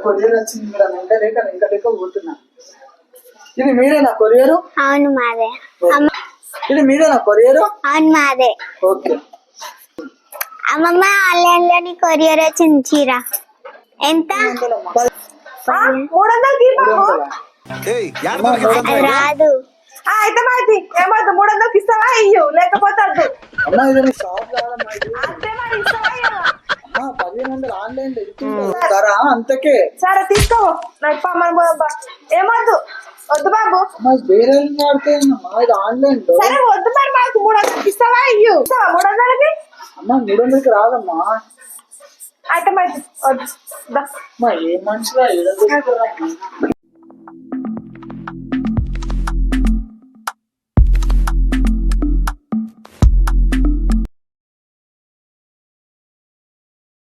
Courier వచ్చింది madam. ఇంకా లేక పోతున్నా. ఇది మీరేనా కొరియరు? అవును మాదే. ఇది మీరేనా కొరియరు? అవును మాదే. ఓకే. అమ్మమ్మ ఆన్లైన్ లో నీ కొరియర్ వచ్చింది చీర. ఎంత? 300. రాదు. అయితే మాది ఏమవుతుంది 300కి ఇస్తావా? ఇయ్యు లేకపోతే వద్దు. అమ్మా ఇది షాప్ కాదమ్మా. ఇది అంతే మరి ఇస్తావా ఇయ్యవా? 1500 ఆన్లైన్ ఇస్తారా? అంతకే. సరే తీసుకో. ఏమొద్దు వద్దు బాబు. వేరే ఆడుతాయమ్మా. ఇది ఆన్లైన్ లో. సరే వద్దు మరి మాకు 300కి ఇస్తావా? ఇయ్యు 300కి. అమ్మా 300కి రాదమ్మా. అయితే మరి వద్దు. అమ్మా ఏ మనిషిగా